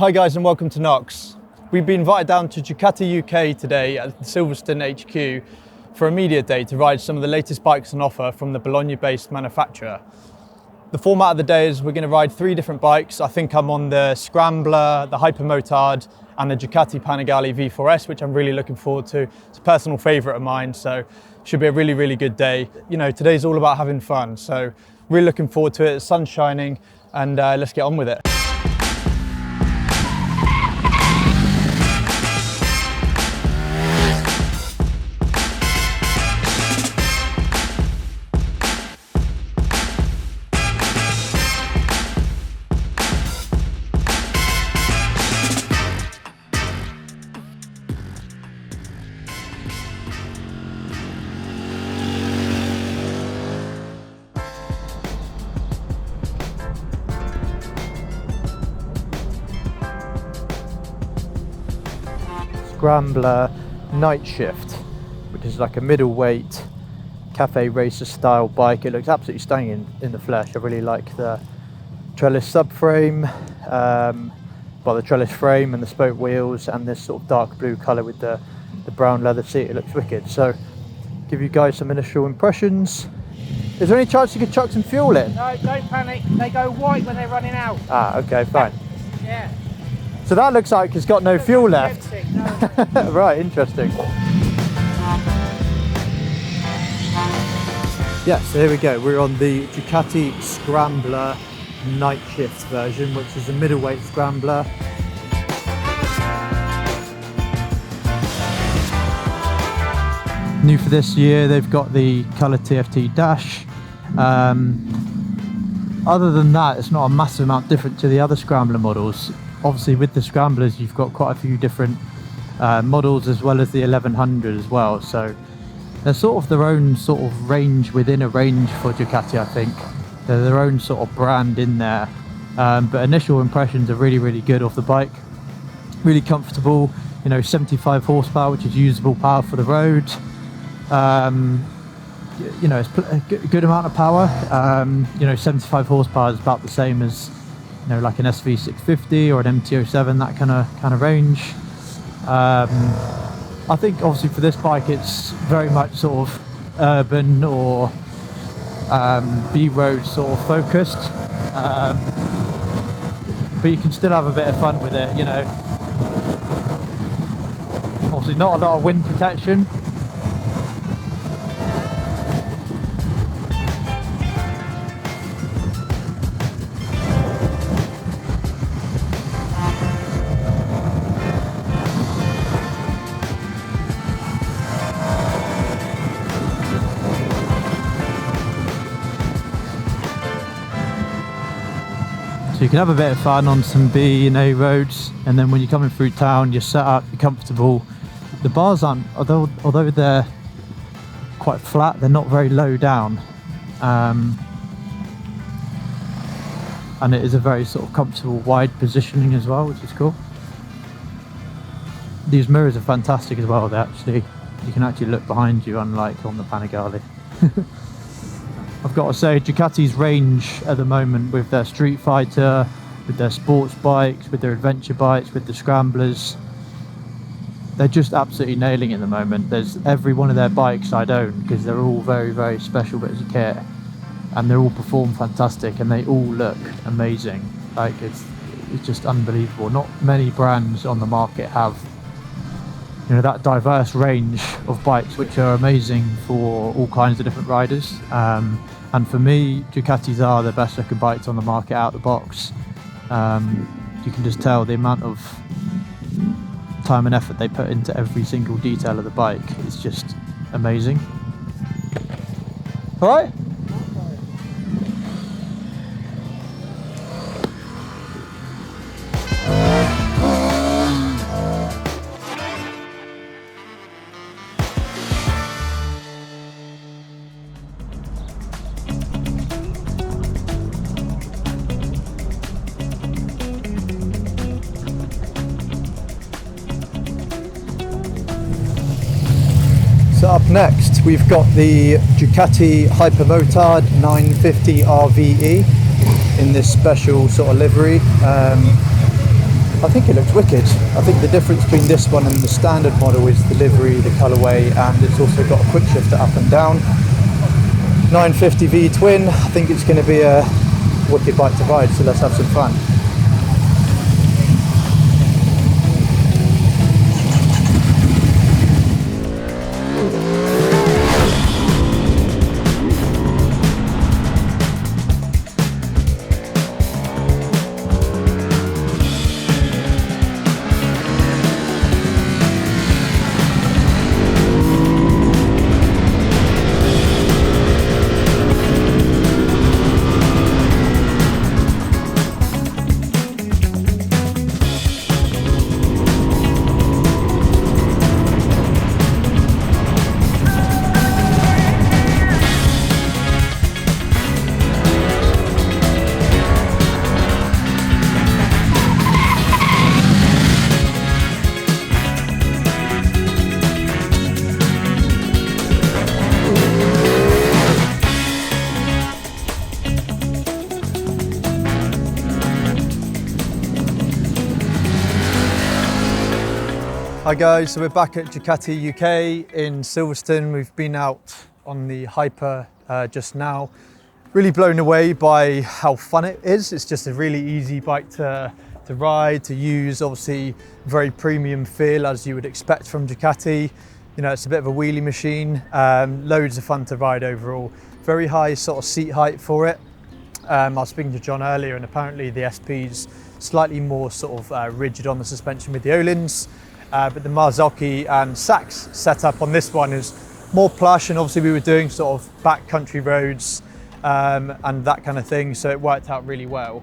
Hi guys and welcome to Knox. We've been invited down to Ducati UK today at the Silverstone HQ for a media day to ride some of the latest bikes on offer from the Bologna-based manufacturer. The format of the day is we're going to ride 3 different bikes. I think I'm on the Scrambler, the Hypermotard and the Ducati Panigale V4s, which I'm really looking forward to. It's a personal favourite of mine, so should be a really good day. You know, today's all about having fun, so really looking forward to it. The sun's shining and let's get on with it. Scrambler Nightshift, which is like a middleweight cafe racer style bike. It looks absolutely stunning in the flesh. I really like the trellis subframe, the trellis frame and the spoke wheels, and this sort of dark blue colour with the brown leather seat. It looks wicked. So give you guys some initial impressions. Is there any chance you could chuck some fuel in? No, don't panic. They go white when they're running out. Ah, okay, fine. Yeah. So that looks like it's got no fuel left. No. Right, interesting. Yeah, so here we go. We're on the Ducati Scrambler Nightshift version, which is a middleweight scrambler. New for this year, they've got the colour TFT dash. Other than that, it's not a massive amount different to the other Scrambler models. Obviously with the Scramblers you've got quite a few different models, as well as the 1100 as well, so they're sort of their own sort of range within a range for Ducati. I think they're their own sort of brand in there, but initial impressions are really good off the bike. Really comfortable, you know, 75 horsepower, which is usable power for the road. You know, it's a good amount of power. You know, 75 horsepower is about the same as, you know, like an SV650 or an MT-07, that kind of range. I think obviously for this bike it's very much sort of urban or B-road sort of focused, but you can still have a bit of fun with it, you know. Obviously not a lot of wind protection. So you can have a bit of fun on some B and A roads, and then when you're coming through town, you're set up, you're comfortable. The bars aren't, although they're quite flat, they're not very low down. And it is a very sort of comfortable wide positioning as well, which is cool. These mirrors are fantastic as well. You can actually look behind you, unlike on the Panigale. I've got to say, Ducati's range at the moment with their Street Fighter, with their sports bikes, with their adventure bikes, with the Scramblers, they're just absolutely nailing it at the moment. There's every one of their bikes I'd own, because they're all very special bits of kit, and they all perform fantastic and they all look amazing. Like it's just unbelievable. Not many brands on the market have, you know, that diverse range of bikes, which are amazing for all kinds of different riders. And for me, Ducatis are the best looking bikes on the market out of the box. You can just tell the amount of time and effort they put into every single detail of the bike. It's just amazing. All right. So up next we've got the Ducati Hypermotard 950 RVE in this special sort of livery. I think it looks wicked. I think the difference between this one and the standard model is the livery, the colourway, and it's also got a quick shifter up and down. 950V twin. I think it's going to be a wicked bike to ride, so let's have some fun. Hi guys, so we're back at Ducati UK in Silverstone. We've been out on the Hyper just now. Really blown away by how fun it is. It's just a really easy bike to ride, to use. Obviously very premium feel as you would expect from Ducati. You know, it's a bit of a wheelie machine. Loads of fun to ride overall. Very high sort of seat height for it. I was speaking to John earlier and apparently the SP's slightly more sort of rigid on the suspension with the Ohlins. But the Marzocchi and Sachs setup on this one is more plush, and obviously we were doing sort of backcountry roads and that kind of thing, so it worked out really well.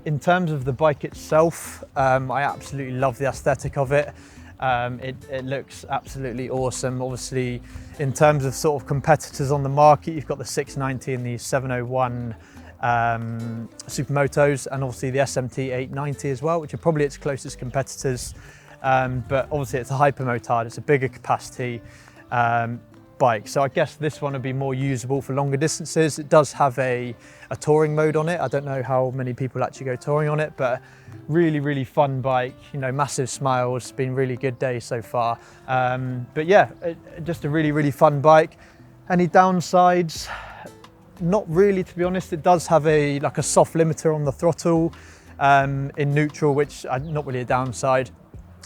In terms of the bike itself, I absolutely love the aesthetic of it. It looks absolutely awesome. Obviously, in terms of sort of competitors on the market, you've got the 690 and the 701 Supermotos, and obviously the SMT 890 as well, which are probably its closest competitors. But obviously it's a Hypermotard, it's a bigger capacity bike. So I guess this one would be more usable for longer distances. It does have a touring mode on it. I don't know how many people actually go touring on it, but really, really fun bike, you know, massive smiles, been really good day so far. But yeah, just a really, really fun bike. Any downsides? Not really, to be honest. It does have like a soft limiter on the throttle in neutral, which not really a downside.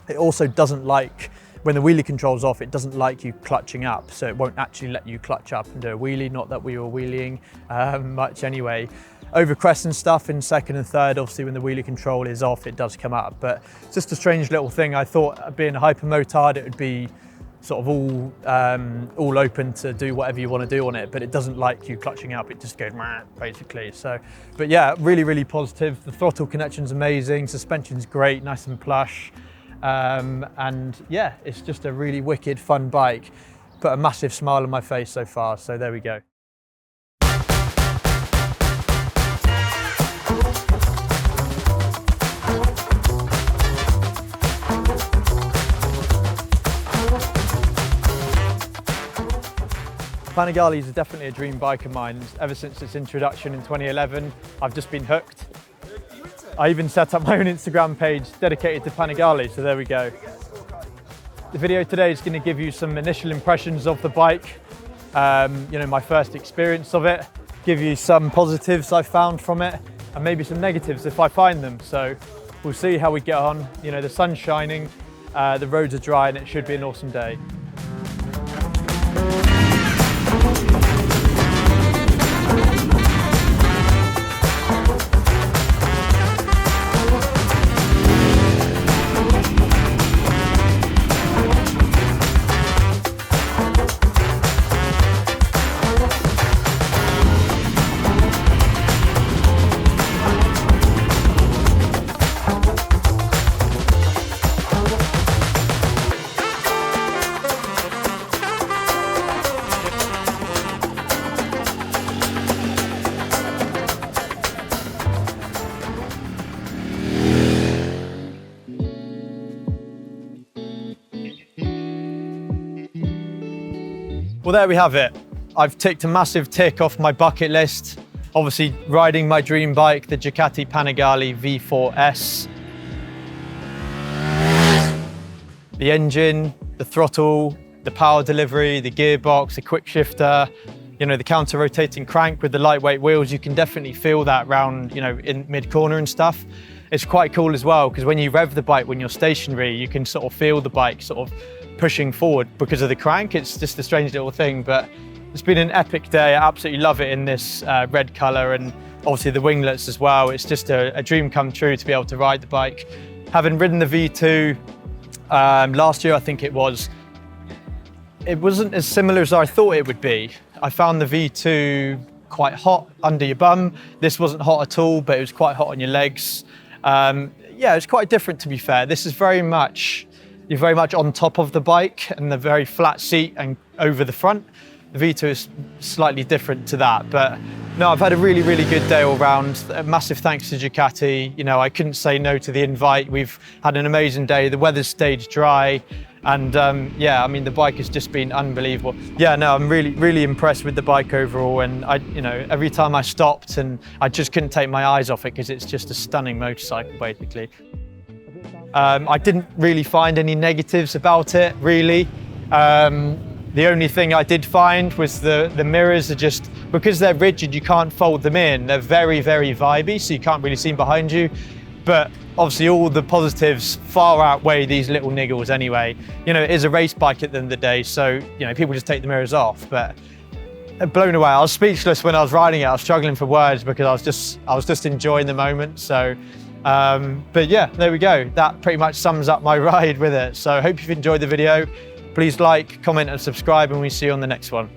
It also doesn't like, when the wheelie control's off, it doesn't like you clutching up, so it won't actually let you clutch up and do a wheelie, not that we were wheeling much anyway. Over crest and stuff in second and third, obviously when the wheelie control is off, it does come up, but it's just a strange little thing. I thought being a Hypermotard, it would be sort of all open to do whatever you want to do on it, but it doesn't like you clutching up, it just goes basically. So, but yeah, really, really positive. The throttle connection's amazing, suspension's great, nice and plush. And yeah, it's just a really wicked fun bike. Put a massive smile on my face so far, so there we go. Panigale is definitely a dream bike of mine. Ever since its introduction in 2011, I've just been hooked. I even set up my own Instagram page dedicated to Panigale, so there we go. The video today is going to give you some initial impressions of the bike, you know, my first experience of it, give you some positives I found from it, and maybe some negatives if I find them. So we'll see how we get on. You know, the sun's shining, the roads are dry, and it should be an awesome day. Well, there we have it. I've ticked a massive tick off my bucket list. Obviously riding my dream bike, the Ducati Panigale V4s. the engine, the throttle, the power delivery, the gearbox, the quick shifter, you know, the counter rotating crank with the lightweight wheels. You can definitely feel that round, you know, in mid corner and stuff. It's quite cool as well, because when you rev the bike when you're stationary, you can sort of feel the bike sort of pushing forward because of the crank. It's just a strange little thing, but it's been an epic day. I absolutely love it in this red color, and obviously the winglets as well. It's just a dream come true to be able to ride the bike. Having ridden the V2 last year, I think it wasn't as similar as I thought it would be. I found the V2 quite hot under your bum. This wasn't hot at all, but it was quite hot on your legs. Yeah, it's quite different, to be fair. This is very much, you're very much on top of the bike and the very flat seat and over the front. The V2 is slightly different to that, but no, I've had a really, really good day all round. A massive thanks to Ducati. You know, I couldn't say no to the invite. We've had an amazing day. The weather's stayed dry. And yeah, I mean, the bike has just been unbelievable. Yeah, no, I'm really, really impressed with the bike overall. And you know, every time I stopped, and I just couldn't take my eyes off it, because it's just a stunning motorcycle, basically. I didn't really find any negatives about it, really. The only thing I did find was the mirrors are just, because they're rigid, you can't fold them in. They're very, very vibey, so you can't really see them behind you. But obviously all the positives far outweigh these little niggles anyway. You know, it is a race bike at the end of the day, so, you know, people just take the mirrors off. But blown away. I was speechless when I was riding it. I was struggling for words because I was just enjoying the moment. So, but yeah, there we go. That pretty much sums up my ride with it. So I hope you've enjoyed the video. Please like, comment and subscribe, and we'll see you on the next one.